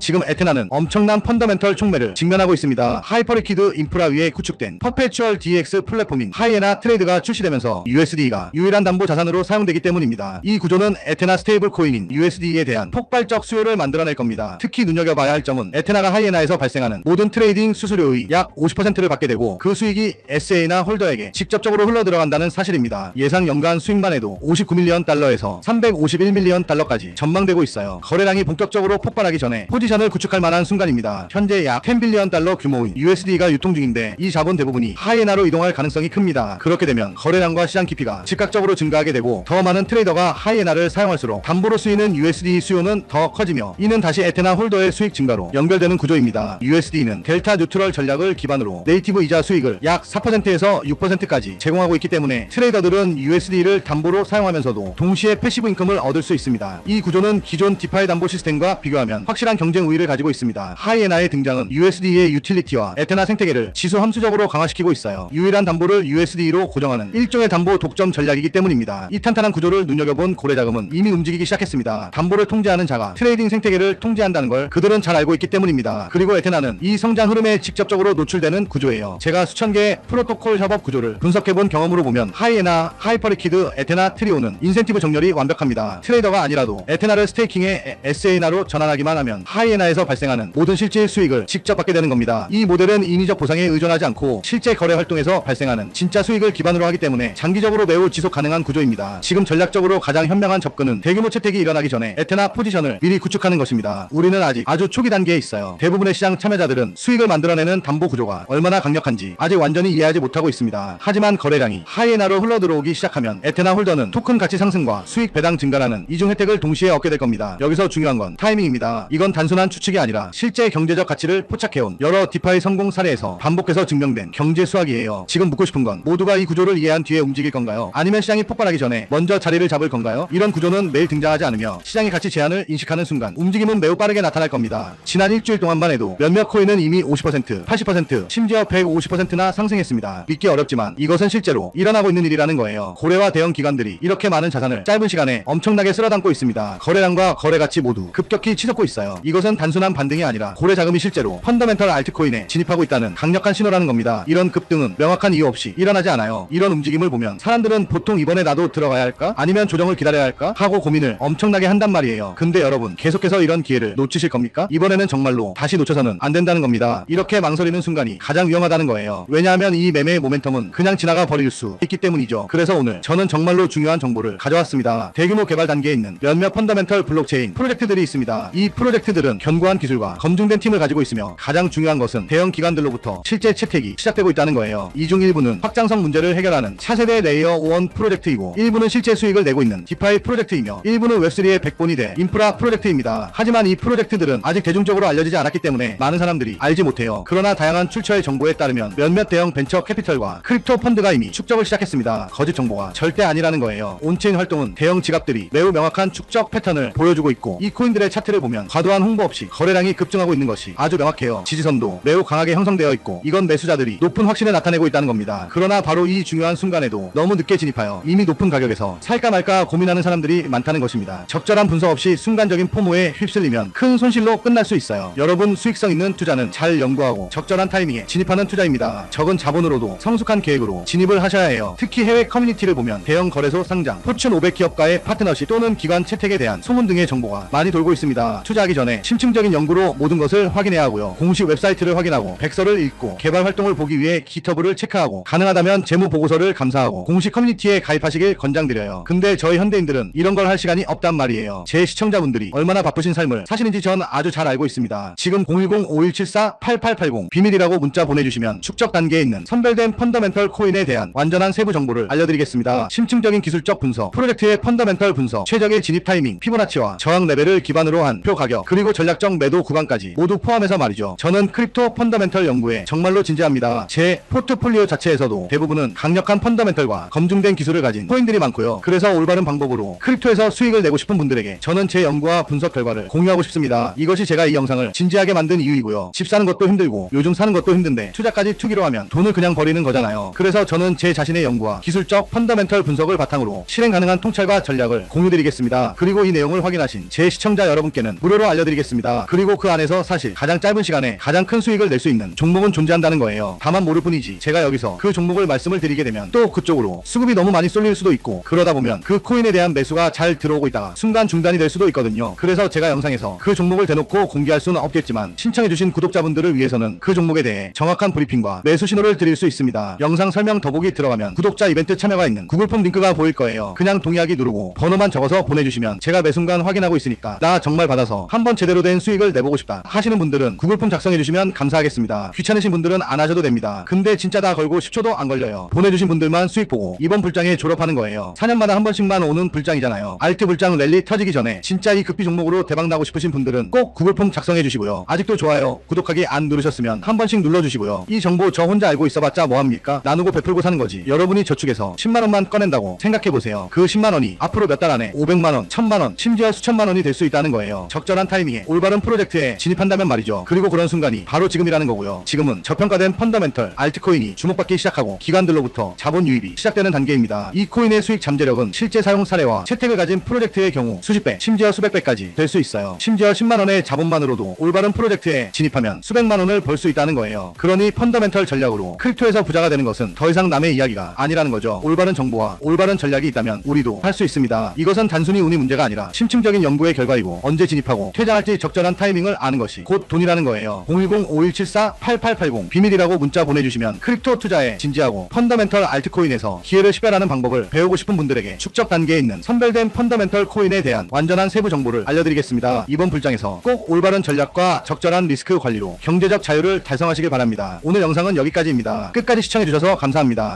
지금 에테나는 엄청난 펀더멘털 촉매를 직면하고 있습니다. 하이퍼리퀴드 인프라 위에 구축된 퍼페추얼 DX 플랫폼인 하이에나 트레이드가 출시되면서 USD가 유일한 담보 자산으로 사용되기 때문입니다. 이 구조는 에테나 스테이블 코인인 USD에 대한 폭발적 수요를 만들어낼 겁니다. 특히 눈여겨봐야 할 점은 에테나가 하이에나에서 발생하는 모든 트레이딩 수수료의 약 50%를 받게 되고 그 수익이 SA나 홀더에게 직접적으로 흘러들어간다는 사실입니다. 예상 연간 수익만 해도 59밀리언 달러에서 351밀리언 달러까지 전망되고 있어요. 거래량이 본격적으로 폭발하기 전에 포지션을 구축할 만한 순간입니다. 현재 약 10빌리언 달러 규모의 USD가 유통 중인데 이 자본 대부분이 하이에나로 이동할 가능성이 큽니다. 그렇게 되면 거래량과 시장 깊이가 즉각적으로 증가하게 되고 더 많은 트레이더가 하이에나를 사용할수록 담보로 쓰이는 USD 수요는 더 커지며 이는 다시 에테나 홀더의 수익 증가로 연결되는 구조입니다. USD는 델타 뉴트럴 전략을 기반으로 네이티브 이자 수익을 약 4%에서 6%까지 제공하고 있기 때문에 트레이더들은 USD를 담보로 사용하면서도 동시에 패시브 인컴을 얻을 수 있습니다. 이 구조는 기존 디파이 담보 시스템과 비교하면 확실한 경쟁 우위를 가지고 있습니다. 하이에나의 등장은 USD의 유틸리티와 에테나 생태계를 지수 함수적으로 강화시키고 있어요. 유일한 담보를 USD로 고정하는 일종의 담보 독점 전략이기 때문입니다. 이 탄탄한 구조를 눈여겨본 고래자금은 이미 움직이기 시작했습니다. 담보를 통제하는 자가 트레이딩 생태계를 통제한다는 걸 그들은 잘 알고 있기 때문입니다. 그리고 에테나는 이 성장 흐름에 직접적으로 노출되는 구조예요. 제가 수천 개의 프로토콜 협업 구조를 분석해본 경험으로 보면 하이에나, 하이퍼리퀴드, 에테나, 트리오는 인센티브 정렬이 완벽합니다. 트레이더가 아니라도 에테나를 스테이킹해 SA나로 전환하기만 하면 하이에나에서 발생하는 모든 실질 수익을 직접 받게 되는 겁니다. 이 모델은 인위적 보상에 의존하지 않고 실제 거래 활동에서 발생하는 진짜 수익을 기반으로 하기 때문에 장기적으로 매우 지속 가능한 구조입니다. 지금 전략적으로 가장 현명한 접근은 대규모 채택이 일어나기 전에 에테나 포지션을 미리 구축하는 것입니다. 우리는 아직 아주 초기 단계에 있어요. 대부분의 시장 참여자들은 수익을 만들어내는 담보 구조가 얼마나 강력한지 아직 완전히 이해하지 못하고 있습니다. 하지만 거래량이 하이에나로 흘러들어오기 시작하면 에테나 홀더는 토큰 가치 상승과 수익 배당 증가라는 이중 혜택을 동시에 얻게 될 겁니다. 여기서 중요한 건 타이밍입니다. 이건 단순한 추측이 아니라 실제 경제적 가치를 포착해온 여러 디파이 성공 사례에서 반복해서 증명된 경제 수학이에요. 지금 묻고 싶은 건 모두가 이 구조를 이해한 뒤에 움직일 건가요? 아니면 시장이 폭발하기 전에 먼저 자리를 잡을 건가요? 이런 구조는 매일 등장하지 않으며 시장의 가치 제한을 인식하는 순간 움직임은 매우 빠르게 나타날 겁니다. 지난 일주일 동안만 해도 몇몇 코인은 이미 50%, 80%, 심지어 150%나 상승했습니다. 믿기 어렵지만 이것은 실제로 일어나고 있는 일이라는 거예요. 고래와 대형 기관들이 이렇게 많은 자산을 짧은 시간에 엄청나게 쓸어담고 있습니다. 거래량과 거래 가치 모두 급격히 치솟고 있어요. 이것은 단순한 반등이 아니라 고래 자금이 실제로 펀더멘털 알트코인에 진입하고 있다는 강력한 신호라는 겁니다. 이런 급등은 명확한 이유 없이 일어나지 않아요. 이런 움직임을 보면 사람들은 보통 이번에 나도 들어가야 할까? 아니면 조정을 기다려야 할까? 하고 고민을 엄청나게 한단 말이에요. 근데 여러분 계속해서 이런 기회를 놓치실 겁니까? 이번에는 정말로 다시 놓쳐서는 안 된다는 겁니다. 이렇게 망설이는 순간이 가장 위험하다는 거예요. 왜냐하면 이 매매의 모멘텀은 그냥 지나가 버릴 수 있기 때문이죠. 그래서 오늘 저는 정말로 중요한 정보를 가져왔습니다. 대규모 개발 단계에 있는 몇몇 펀더멘털 블록체인 프로젝트들이 있습니다. 이 프로젝트들은 견고한 기술과 검증된 팀을 가지고 있으며 가장 중요한 것은 대형 기관들로부터 실제 채택이 시작되고 있다는 거예요. 이 중 일부는 확장성 문제를 해결하는 차세대 레이어 1 프로젝트이고 일부는 실제 수익을 내고 있는 디파이 프로젝트이며 일부는 웹3의 백본이 돼 인프라 프로젝트입니다. 하지만 이 프로젝트들은 아직 대중적으로 알려지지 않았기 때문에 많은 사람들이 알지 못해요. 그러나 다양한 출처의 정보에 따르면 몇몇 대형 벤처 캐피털과 크립토 펀드가 이미 축적을 시작했습니다. 거짓 정보가 절대 아니라는 거예요. 온체인 활동은 대형 지갑들이 매우 명확한 축적 패턴을 보여주고 있고 이 코인들의 차트를 보면 과도한 홍보 없이 거래량이 급증하고 있는 것이 아주 명확해요. 지지선도 매우 강하게 형성되어 있고 이건 매수자들이 높은 확신을 나타내고 있다는 겁니다. 그러나 바로 이 중요한 순간에도 너무 늦게 진입하여 이미 높은 가격에서 살까 말까 고민하는 사람들이 많다는 것입니다. 적절한 분석 없이 순간적인 포모에 휩쓸리면 큰 손실로 끝날 수 있어요. 여러분 수익성 있는 투자는 잘 연구하고 적절한 타이밍에 진입하는 투자입니다. 적은 자본으로도 성숙한 계획으로 진입을 하셔야 해요. 특히 해외 커뮤니티를 보면 대형 거래소 상장, 포춘 500 기업과의 파트너십 또는 기관 채택에 대한 소문 등의 정보가 많이 돌고 있습니다. 투자하기 전에 심층적인 연구로 모든 것을 확인해야 하고요. 공식 웹사이트를 확인하고 백서를 읽고 개발 활동을 보기 위해 기터브를 체크하고 가능하다면 재무 보고서를 감사하고 공식 커뮤니티에 가입하시길 권장드려요. 근데 저희 현대인들은 이런 걸 할 시간이 없단 말이에요. 제 시청자분들이 얼마나 바쁘신 삶을 사시는지 전 아주 잘 알고 있습니다. 지금 010-5174-8880 비밀이라고 문자 보내주시면 축적 단계에 있는 선별된 펀더멘털 코인에 대한 완전한 세부 정보를 알려드리겠습니다. 심층적인 기술적 분석, 프로젝트의 펀더멘털 분석, 최적의 진입 타이밍, 피보나치와 저항 레벨을 기반으로 한 표 가격, 그리고 전략적 매도 구간까지 모두 포함해서 말이죠. 저는 크립토 펀더멘털 연구에 정말로 진지합니다. 제 포트폴리오 자체에서도 대부분은 강력한 펀더멘털과 검증된 기술을 가진 코인들이 많고요. 그래서 올바른 방법으로 크립토에서 수익을 내고 싶은 분들에게 저는 제 연구와 분석 결과를 공유하고 싶습니다. 이것이 제가 이 영상을 진지하게 만든 이유이고요. 집 사는 것도 힘들고 요즘 사는 것도 힘든데 투자까지 투기로 하면 돈을 그냥 버리는 거잖아요. 그래서 저는 제 자신의 연구와 기술적 펀더멘털 분석을 바탕으로 실행 가능한 통찰과 전략을 공유드리겠습니다. 그리고 이 내용을 확인하신 제 시청자 여러분께는 무료로 알려드리겠습니다. 있습니다. 그리고 그 안에서 사실 가장 짧은 시간에 가장 큰 수익을 낼 수 있는 종목은 존재한다는 거예요. 다만 모를 뿐이지 제가 여기서 그 종목을 말씀을 드리게 되면 또 그쪽으로 수급이 너무 많이 쏠릴 수도 있고, 그러다 보면 그 코인에 대한 매수가 잘 들어오고 있다가 순간 중단이 될 수도 있거든요. 그래서 제가 영상에서 그 종목을 대놓고 공개할 수는 없겠지만 신청해주신 구독자분들을 위해서는 그 종목에 대해 정확한 브리핑과 매수 신호를 드릴 수 있습니다. 영상 설명 더보기 들어가면 구독자 이벤트 참여가 있는 구글폼 링크가 보일 거예요. 그냥 동의하기 누르고 번호만 적어서 보내주시면 제가 매 순간 확인하고 있으니까 나 정말 받아서 한번 제대로 된 수익을 내보고 싶다 하시는 분들은 구글폼 작성해주시면 감사하겠습니다. 귀찮으신 분들은 안 하셔도 됩니다. 근데 진짜 다 걸고 10초도 안 걸려요. 보내주신 분들만 수익 보고 이번 불장에 졸업하는 거예요. 4년마다 한 번씩만 오는 불장이잖아요. 알트 불장 랠리 터지기 전에 진짜 이 급비 종목으로 대박 나고 싶으신 분들은 꼭 구글폼 작성해주시고요. 아직도 좋아요, 구독하기 안 누르셨으면 한 번씩 눌러주시고요. 이 정보 저 혼자 알고 있어봤자 뭐합니까? 나누고 베풀고 사는 거지. 여러분이 저축해서 10만원만 꺼낸다고 생각해보세요. 그 10만원이 앞으로 몇 달 안에 500만원, 1000만원, 심지어 수천만원이 될 수 있다는 거예요. 적절한 타이밍에 올바른 프로젝트에 진입한다면 말이죠. 그리고 그런 순간이 바로 지금이라는 거고요. 지금은 저평가된 펀더멘털 알트코인이 주목받기 시작하고 기관들로부터 자본 유입이 시작되는 단계입니다. 이 코인의 수익 잠재력은 실제 사용 사례와 채택을 가진 프로젝트의 경우 수십 배, 심지어 수백 배까지 될 수 있어요. 심지어 10만원의 자본만으로도 올바른 프로젝트에 진입하면 수백만원을 벌 수 있다는 거예요. 그러니 펀더멘털 전략으로 크립토에서 부자가 되는 것은 더 이상 남의 이야기가 아니라는 거죠. 올바른 정보와 올바른 전략이 있다면 우리도 할 수 있습니다. 이것은 단순히 운이 문제가 아니라 심층적인 연구의 결과이고, 언제 진입하고 퇴장할지 적절한 타이밍을 아는 것이 곧 돈이라는 거예요. 010-5174-8880 비밀이라고 문자 보내주시면 크립토 투자에 진지하고 펀더멘털 알트코인에서 기회를 식별하는 방법을 배우고 싶은 분들에게 축적 단계에 있는 선별된 펀더멘털 코인에 대한 완전한 세부 정보를 알려드리겠습니다. 이번 불장에서 꼭 올바른 전략과 적절한 리스크 관리로 경제적 자유를 달성하시길 바랍니다. 오늘 영상은 여기까지입니다. 끝까지 시청해주셔서 감사합니다.